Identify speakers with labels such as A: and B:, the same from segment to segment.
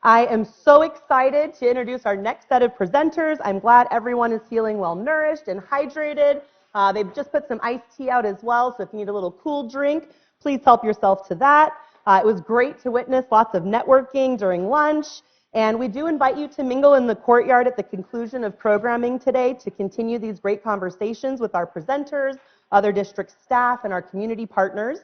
A: I am so excited to introduce our next set of presenters. I'm glad everyone is feeling well nourished and hydrated. They've just put some iced tea out as well, so if you need a little cool drink, please help yourself to that. It was great to witness lots of networking during lunch, and we do invite you to mingle in the courtyard at the conclusion of programming today to continue these great conversations with our presenters, other district staff, and our community partners.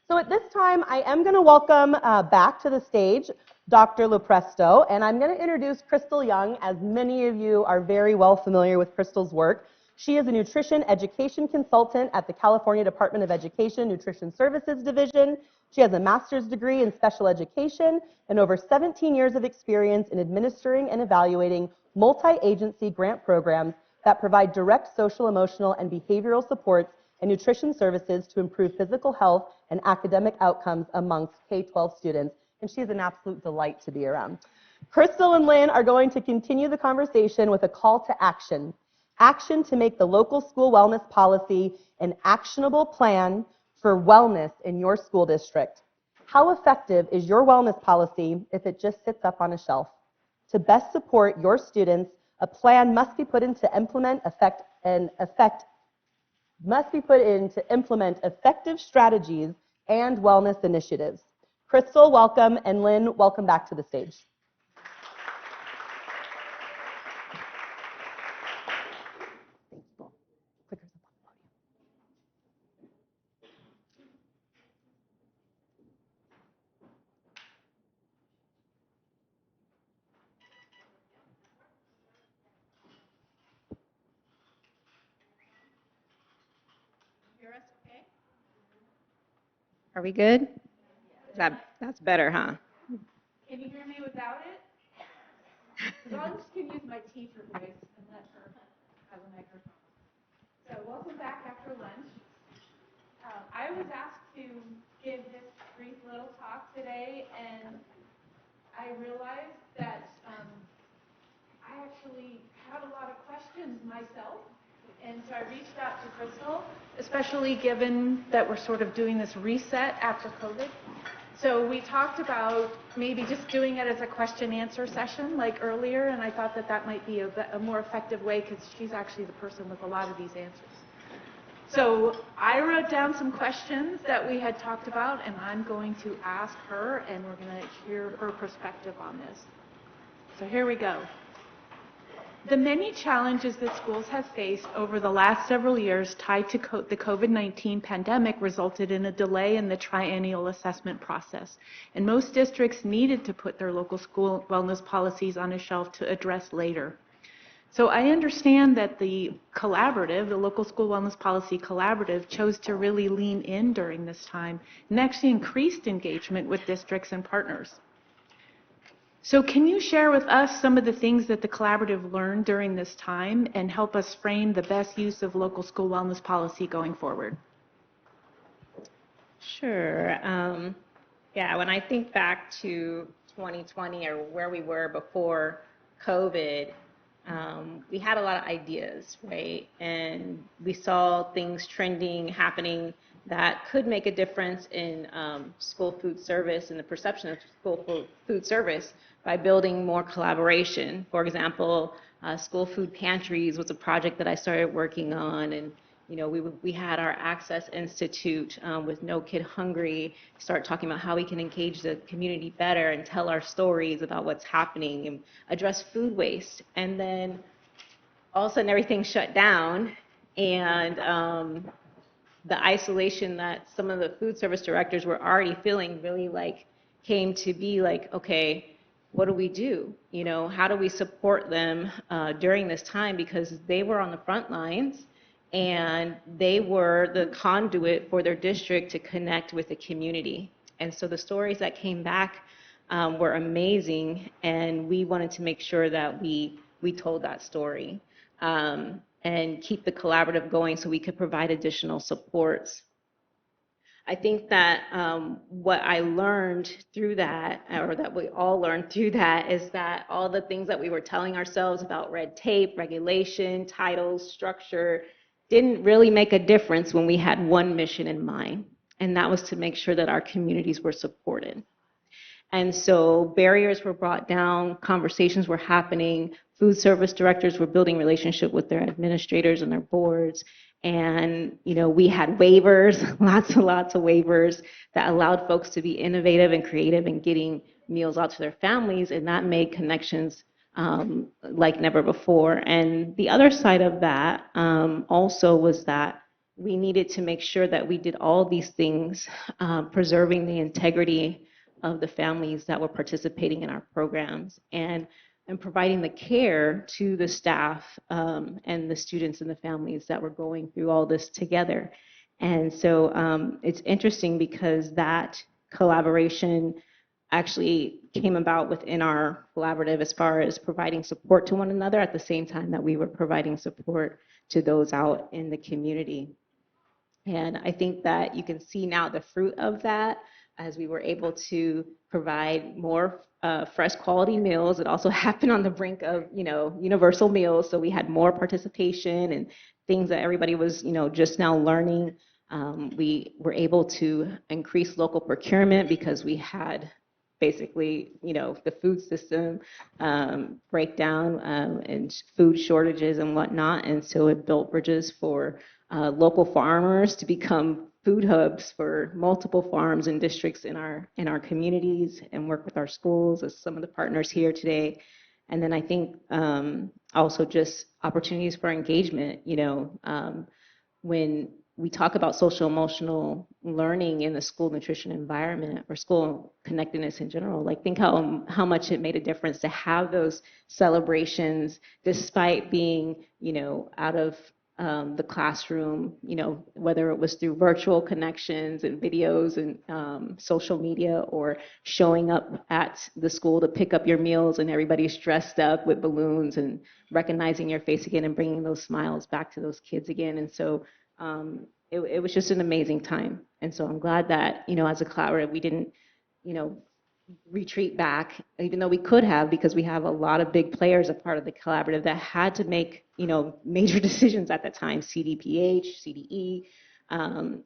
A: So at this time, I am going to welcome back to the stage Dr. Lopresto, and I'm going to introduce Crystal Young, as many of you are very well familiar with Crystal's work. She is a nutrition education consultant at the California Department of Education Nutrition Services Division. She has a master's degree in special education and over 17 years of experience in administering and evaluating multi-agency grant programs that provide direct social, emotional, and behavioral supports and nutrition services to improve physical health and academic outcomes amongst K-12 students. And she's an absolute delight to be around. Crystal and Lynn are going to continue the conversation with a call to action. Action to make the local school wellness policy an actionable plan for wellness in your school district. How effective is your wellness policy if it just sits up on a shelf? To best support your students, a plan must be put into implement effective strategies and wellness initiatives. Crystal, welcome, and Lynn, welcome back to the stage.
B: Are we good? That's better, huh?
C: Can you hear me without it? Because I'll just can use my teacher voice and let her have a microphone. So welcome back after lunch. I was asked to give this brief little talk today, and I realized that I actually had a lot of questions myself. And so I reached out to Crystal, especially given that we're sort of doing this reset after COVID. So we talked about maybe just doing it as a question-answer session like earlier, and I thought that that might be a more effective way because she's actually the person with a lot of these answers. So I wrote down some questions that we had talked about, and I'm going to ask her, and we're going to hear her perspective on this. So here we go. The many challenges that schools have faced over the last several years tied to the COVID-19 pandemic resulted in a delay in the triennial assessment process, and most districts needed to put their local school wellness policies on a shelf to address later. So I understand that the collaborative, the Local School Wellness Policy Collaborative, chose to really lean in during this time and actually increased engagement with districts and partners. So can you share with us some of the things that the collaborative learned during this time and help us frame the best use of local school wellness policy going forward?
B: Sure. Yeah, when I think back to 2020 or where we were before COVID, we had a lot of ideas, right? And we saw things trending, happening that could make a difference in school food service and the perception of school food service by building more collaboration. For example, school food pantries was a project that I started working on, and we had our Access Institute with No Kid Hungry start talking about how we can engage the community better and tell our stories about what's happening and address food waste. And then all of a sudden everything shut down, and the isolation that some of the food service directors were already feeling really came to be like, okay, what do we do? How do we support them during this time? Because they were on the front lines and they were the conduit for their district to connect with the community. And so the stories that came back were amazing, and we wanted to make sure that we told that story and keep the collaborative going so we could provide additional supports. I think that what I learned through that, or that we all learned through that, is that all the things that we were telling ourselves about red tape, regulation, titles, structure, didn't really make a difference when we had one mission in mind, and that was to make sure that our communities were supported. And so barriers were brought down, conversations were happening, food service directors were building relationship with their administrators and their boards. And, we had waivers, lots of waivers that allowed folks to be innovative and creative in getting meals out to their families, and that made connections like never before. And the other side of that also was that we needed to make sure that we did all these things, preserving the integrity of the families that were participating in our programs, and providing the care to the staff and the students and the families that were going through all this together. And so it's interesting because that collaboration actually came about within our collaborative as far as providing support to one another at the same time that we were providing support to those out in the community. And I think that you can see now the fruit of that as we were able to provide more fresh quality meals. It also happened on the brink of, universal meals. So we had more participation and things that everybody was, just now learning. We were able to increase local procurement because we had basically, the food system breakdown and food shortages and whatnot. And so it built bridges for local farmers to become food hubs for multiple farms and districts in our communities, and work with our schools as some of the partners here today. And then I think also just opportunities for engagement. When we talk about social emotional learning in the school nutrition environment or school connectedness in general, like think how much it made a difference to have those celebrations despite being, out of the classroom, whether it was through virtual connections and videos and social media, or showing up at the school to pick up your meals and everybody's dressed up with balloons and recognizing your face again and bringing those smiles back to those kids again. And so it was just an amazing time. And so I'm glad that, as a collaborative, we didn't, retreat back, even though we could have, because we have a lot of big players a part of the collaborative that had to make, major decisions at the time, CDPH, CDE.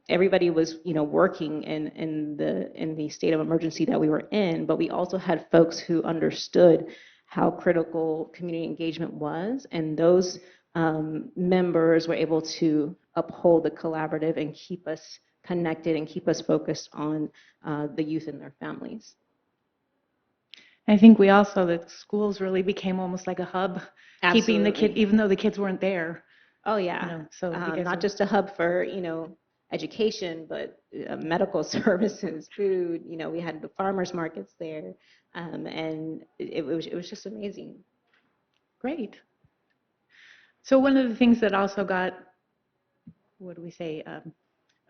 B: Everybody was, working in the state of emergency that we were in, but we also had folks who understood how critical community engagement was, and those members were able to uphold the collaborative and keep us connected and keep us focused on the youth and their families.
D: I think the schools really became almost like a hub,
B: Absolutely.
D: keeping the kid, even though the kids weren't there.
B: Oh yeah.
D: So
B: not just a hub for, education, but medical services, food. We had the farmers markets there, and it was just amazing.
D: Great. So one of the things that also got,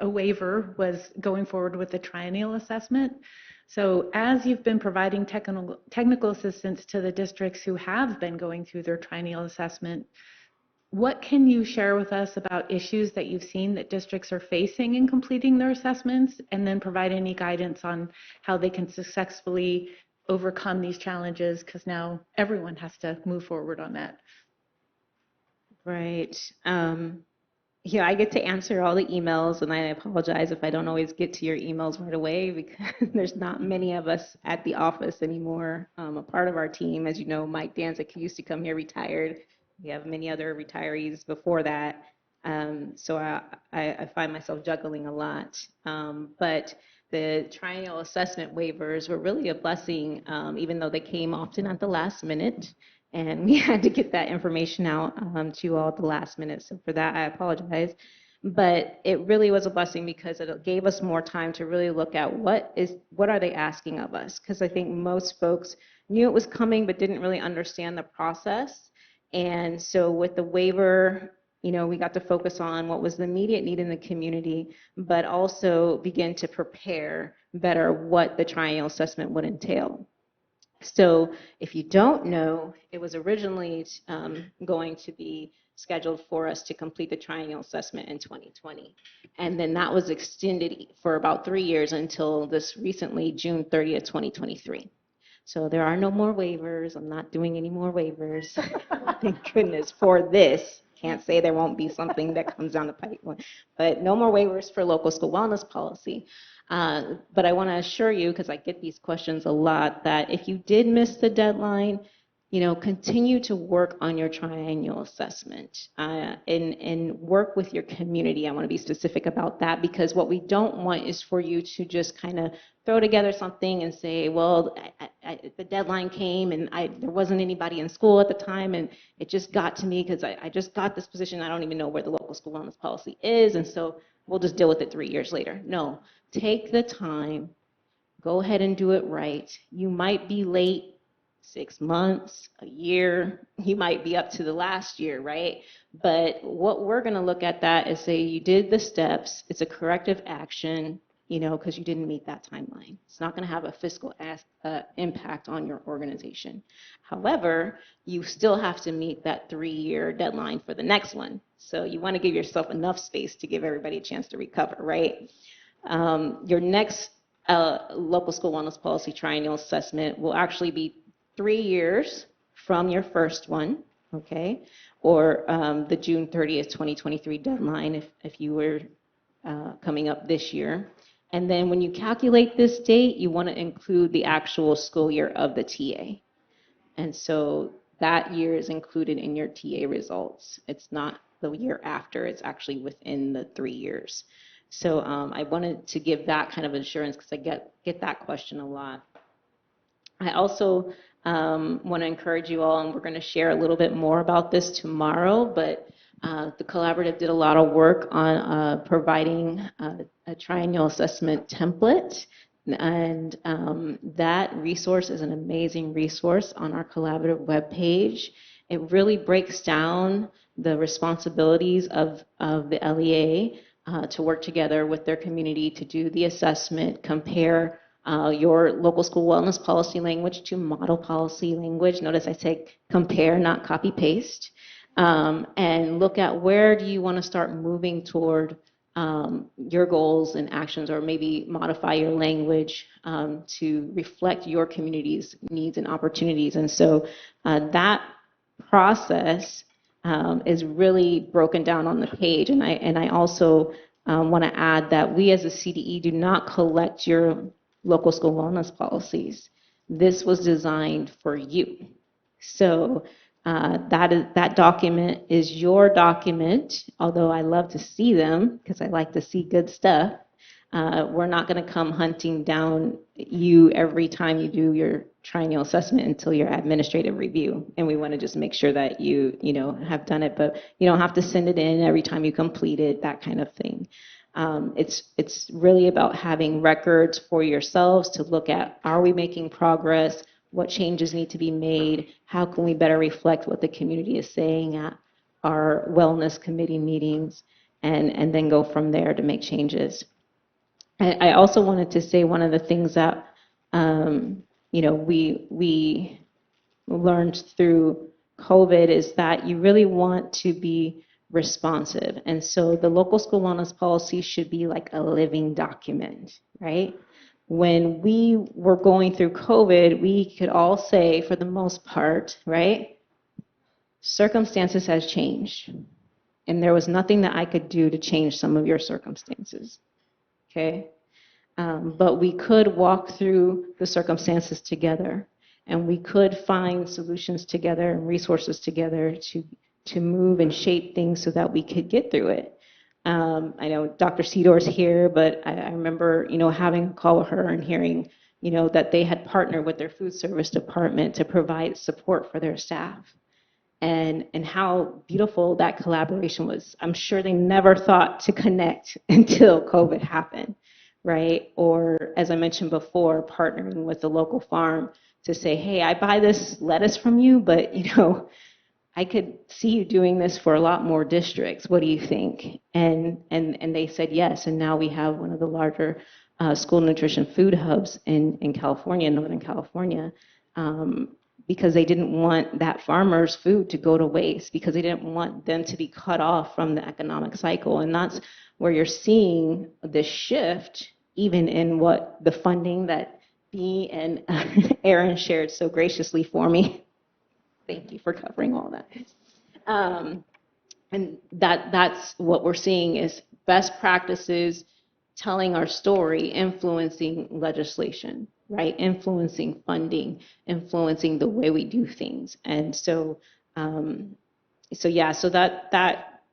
D: a waiver was going forward with the triennial assessment. So as you've been providing technical assistance to the districts who have been going through their triennial assessment, what can you share with us about issues that you've seen that districts are facing in completing their assessments, and then provide any guidance on how they can successfully overcome these challenges, because now everyone has to move forward on that?
B: Right. I get to answer all the emails, and I apologize if I don't always get to your emails right away, because there's not many of us at the office anymore. A part of our team, as you know, Mike Danzik, who used to come here, retired. We have many other retirees before that. So I find myself juggling a lot. But the triennial assessment waivers were really a blessing, even though they came often at the last minute. And we had to get that information out to you all at the last minute. So for that, I apologize. But it really was a blessing because it gave us more time to really look at what are they asking of us? Because I think most folks knew it was coming but didn't really understand the process. And so with the waiver, we got to focus on what was the immediate need in the community, but also begin to prepare better what the triennial assessment would entail. So if you don't know, it was originally going to be scheduled for us to complete the triennial assessment in 2020. And then that was extended for about 3 years until this recently, June 30th, 2023. So there are no more waivers. I'm not doing any more waivers, thank goodness, for this can't say there won't be something that comes down the pipeline. But no more waivers for local school wellness policy. But I want to assure you, because I get these questions a lot, that if you did miss the deadline, continue to work on your triennial assessment and work with your community. I want to be specific about that, because what we don't want is for you to just kind of throw together something and say, well, the deadline came and there wasn't anybody in school at the time, and it just got to me because I just got this position. I don't even know where the local school wellness policy is, and so we'll just deal with it 3 years later. No, take the time, go ahead and do it right. You might be late 6 months, a year, you might be up to the last year, right? But what we're going to look at that is say you did the steps, it's a corrective action, because you didn't meet that timeline. It's not going to have a fiscal impact on your organization. However, you still have to meet that 3-year deadline for the next one. So you want to give yourself enough space to give everybody a chance to recover, right? Your next local school wellness policy triennial assessment will actually be 3 years from your first one, okay? Or the June 30th, 2023 deadline if you were coming up this year. And then when you calculate this date, you want to include the actual school year of the TA. And so that year is included in your TA results. It's not the year after, it's actually within the 3 years. So I wanted to give that kind of assurance because I get that question a lot. I also want to encourage you all, and we're going to share a little bit more about this tomorrow, but the collaborative did a lot of work on providing a triennial assessment template, and that resource is an amazing resource on our collaborative webpage. It really breaks down the responsibilities of the LEA to work together with their community to do the assessment, compare your local school wellness policy language to model policy language. Notice I say compare, not copy paste. And look at where do you want to start moving toward your goals and actions, or maybe modify your language to reflect your community's needs and opportunities. And so that process is really broken down on the page. And I also want to add that we as a CDE do not collect your local school wellness policies. This was designed for you. So that document is your document, although I love to see them because I like to see good stuff. We're not going to come hunting down you every time you do your triennial assessment until your administrative review. And we want to just make sure that you have done it, but you don't have to send it in every time you complete it, that kind of thing. It's really about having records for yourselves to look at, are we making progress? What changes need to be made? How can we better reflect what the community is saying at our wellness committee meetings, and then go from there to make changes. I also wanted to say one of the things that we learned through COVID is that you really want to be responsive. And so the local school wellness policy should be like a living document, right? When we were going through COVID, we could all say, for the most part, right, circumstances has changed. And there was nothing that I could do to change some of your circumstances, okay? But we could walk through the circumstances together, and we could find solutions together and resources together to move and shape things so that we could get through it. I know Dr. Sedor's here, but I remember, having a call with her and hearing, that they had partnered with their food service department to provide support for their staff, and how beautiful that collaboration was. I'm sure they never thought to connect until COVID happened, right? Or as I mentioned before, partnering with the local farm to say, hey, I buy this lettuce from you, but I could see you doing this for a lot more districts. What do you think? And they said yes. And now we have one of the larger school nutrition food hubs in California, Northern California, because they didn't want that farmer's food to go to waste, because they didn't want them to be cut off from the economic cycle. And that's where you're seeing this shift, even in what the funding that Bea and Aaron shared so graciously for me. Thank you for covering all that. And that's what we're seeing is best practices, telling our story, influencing legislation, right? Influencing funding, influencing the way we do things. And so that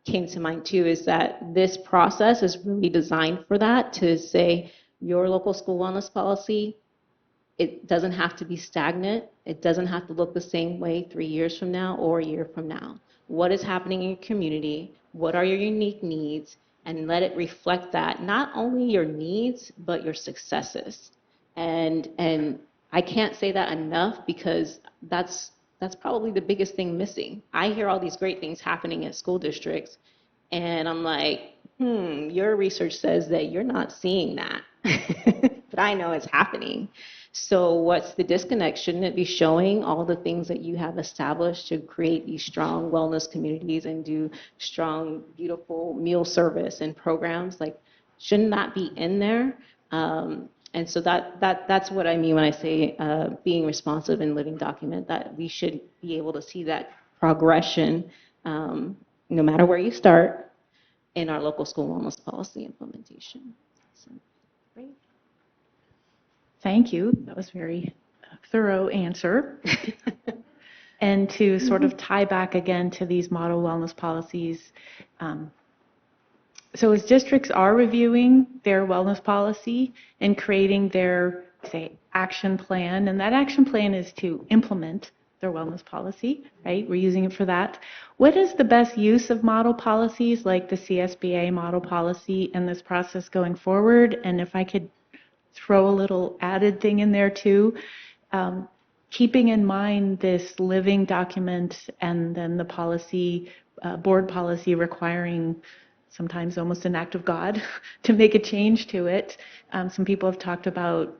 B: came to mind too, is that this process is really designed for that, to say your local school wellness policy, it doesn't have to be stagnant. It doesn't have to look the same way 3 years from now or a year from now. What is happening in your community? What are your unique needs? And let it reflect that, not only your needs, but your successes. And I can't say that enough, because that's probably the biggest thing missing. I hear all these great things happening at school districts, and I'm like, your research says that you're not seeing that. But I know it's happening. So what's the disconnect? Shouldn't it be showing all the things that you have established to create these strong wellness communities and do strong, beautiful meal service and programs? Like, shouldn't that be in there? And so that's what I mean when I say being responsive and living document, that we should be able to see that progression, no matter where you start, in our local school wellness policy implementation. So, great.
D: Thank you. That was a very thorough answer. And to sort of tie back again to these model wellness policies, so as districts are reviewing their wellness policy and creating their, say, action plan, and that action plan is to implement their wellness policy, right? We're using it for that. What is the best use of model policies like the CSBA model policy in this process going forward? And if I could throw a little added thing in there too, keeping in mind this living document and then the policy, board policy requiring sometimes almost an act of God to make a change to it. Some people have talked about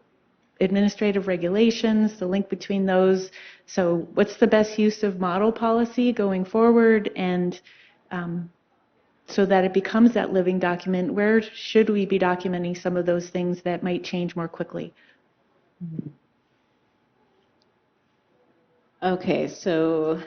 D: administrative regulations, the link between those. So what's the best use of model policy going forward? And so that it becomes that living document, where should we be documenting some of those things that might change more quickly?
B: Okay, so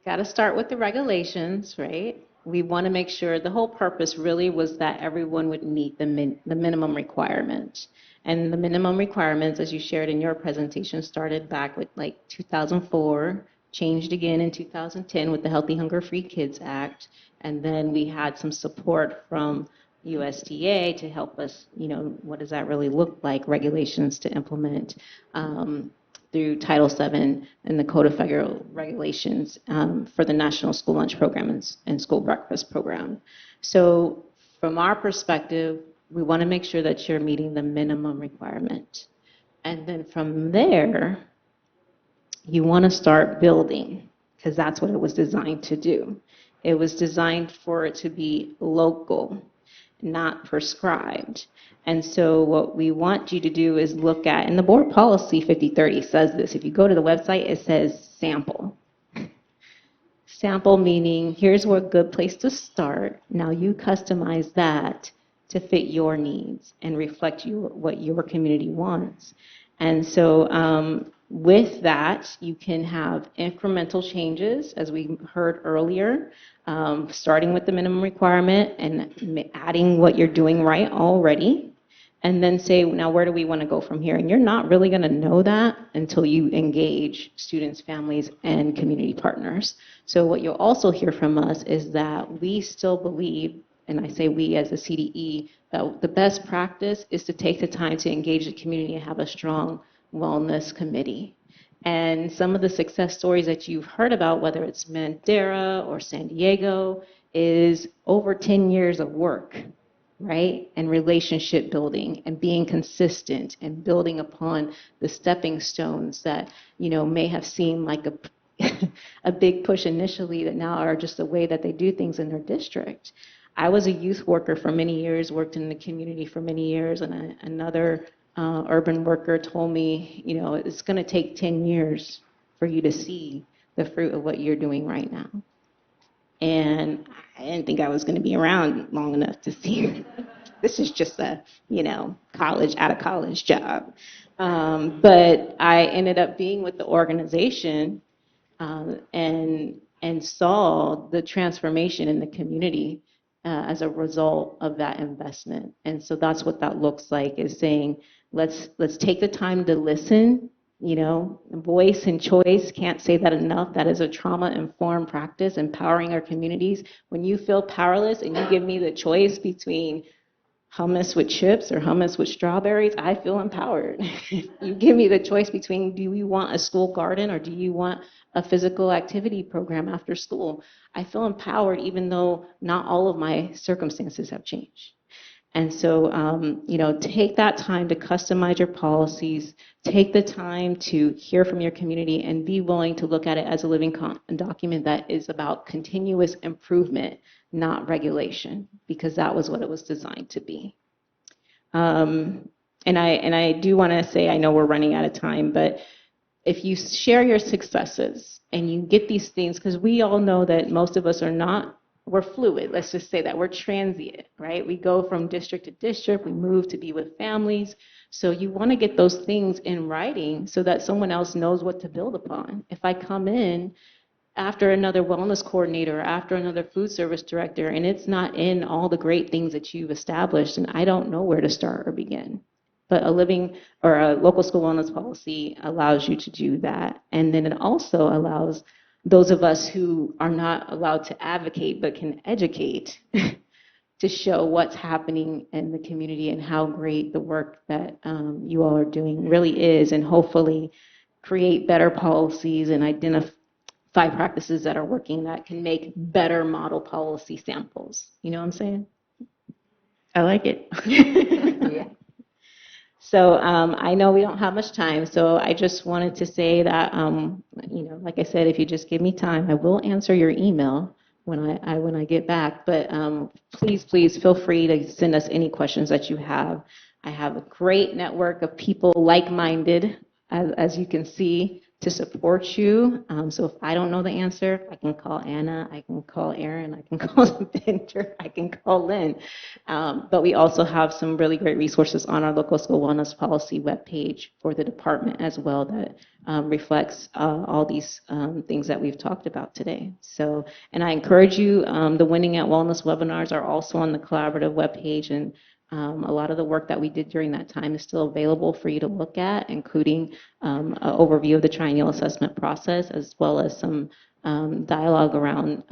B: got to start with the regulations, right? We want to make sure the whole purpose really was that everyone would meet the minimum requirement. And the minimum requirements, as you shared in your presentation, started back with like 2004, changed again in 2010 with the Healthy Hunger Free Kids Act. And then we had some support from USDA to help us, what does that really look like, regulations to implement through Title VII and the Code of Federal Regulations for the National School Lunch Program and School Breakfast Program. So from our perspective, we want to make sure that you're meeting the minimum requirement. And then from there, you want to start building, because that's what it was designed to do. It was designed for it to be local, not prescribed. And so what we want you to do is look at, and the board policy 5030 says this, if you go to the website, it says sample. Sample meaning, here's a good place to start. Now you customize that to fit your needs and reflect what your community wants. And so with that, you can have incremental changes, as we heard earlier, starting with the minimum requirement and adding what you're doing right already, and then say, now where do we want to go from here? And you're not really going to know that until you engage students, families, and community partners. So what you'll also hear from us is that we still believe, and I say we as a CDE, that the best practice is to take the time to engage the community and have a strong wellness committee. And some of the success stories that you've heard about, whether it's Mandera or San Diego, is over 10 years of work, right? And relationship building and being consistent and building upon the stepping stones that, may have seemed like a big push initially, that now are just the way that they do things in their district. I was a youth worker for many years, worked in the community for many years, and another urban worker told me, it's going to take 10 years for you to see the fruit of what you're doing right now. And I didn't think I was going to be around long enough to see. This is just a, out of college job. But I ended up being with the organization, and
E: and saw the transformation in the community as a result of that investment. And so that's what that looks like, is saying, let's take the time to listen. You know, voice and choice, can't say that enough. That is a trauma-informed practice, empowering our communities. When you feel powerless and you give me the choice between hummus with chips or hummus with strawberries, I feel empowered. You give me the choice between, do you want a school garden or do you want a physical activity program after school? I feel empowered even though not all of my circumstances have changed. And so, you know, take that time to customize your policies, take the time to hear from your community, and be willing to look at it as a living document that is about continuous improvement, not regulation, because that was what it was designed to be. And I do want to say, I know we're running out of time, but if you share your successes and you get these things, because we all know that most of us are not, we're fluid, let's just say that. We're transient, right? We go from district to district, we move to be with families. So you want to get those things in writing so that someone else knows what to build upon. If I come in after another wellness coordinator, after another food service director, and it's not in all the great things that you've established, and I don't know where to start or begin. But a living or a local school wellness policy allows you to do that. And then it also allows those of us who are not allowed to advocate but can educate to show what's happening in the community and how great the work that you all are doing really is, and hopefully create better policies and identify practices that are working that can make better model policy samples. You know what I'm saying?
D: I like it.
E: Yeah. So I know we don't have much time, so I just wanted to say that, you know, like I said, if you just give me time, I will answer your email when I get back. But please feel free to send us any questions that you have. I have a great network of people like-minded, as you can see, to support you. So if I don't know the answer, I can call Anna, I can call Aaron, I can call Bender, I can call Lynn. But we also have some really great resources on our local school wellness policy webpage for the department as well that reflects all these things that we've talked about today. So, and I encourage you, the Winning at Wellness webinars are also on the collaborative webpage, and a lot of the work that we did during that time is still available for you to look at, including an overview of the triennial assessment process, as well as some dialogue around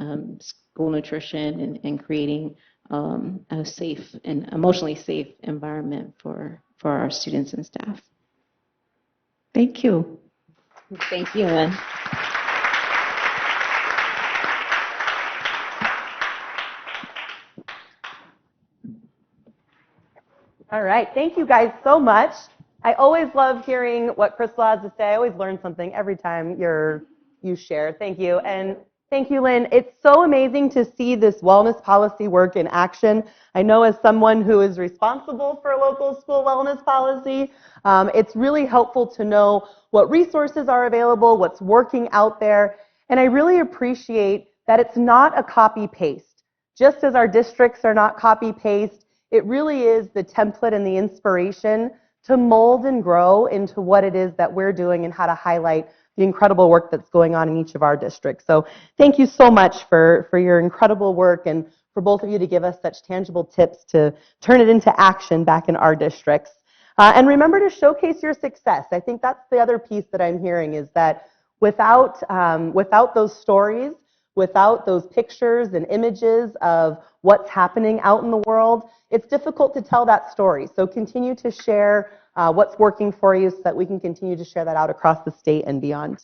E: school nutrition and creating a safe and emotionally safe environment for our students and staff.
D: Thank you.
E: Thank you, Lynn.
A: All right, thank you guys so much. I always love hearing what Crystal has to say. I always learn something every time you share. Thank you. And thank you, Lynn. It's so amazing to see this wellness policy work in action. I know as someone who is responsible for a local school wellness policy, it's really helpful to know what resources are available, what's working out there. And I really appreciate that it's not a copy-paste. Just as our districts are not copy-paste, it really is the template and the inspiration to mold and grow into what it is that we're doing and how to highlight the incredible work that's going on in each of our districts. So thank you so much for your incredible work, and for both of you to give us such tangible tips to turn it into action back in our districts. And remember to showcase your success. I think that's the other piece that I'm hearing, is that without those stories, without those pictures and images of what's happening out in the world, it's difficult to tell that story. So continue to share what's working for you so that we can continue to share that out across the state and beyond.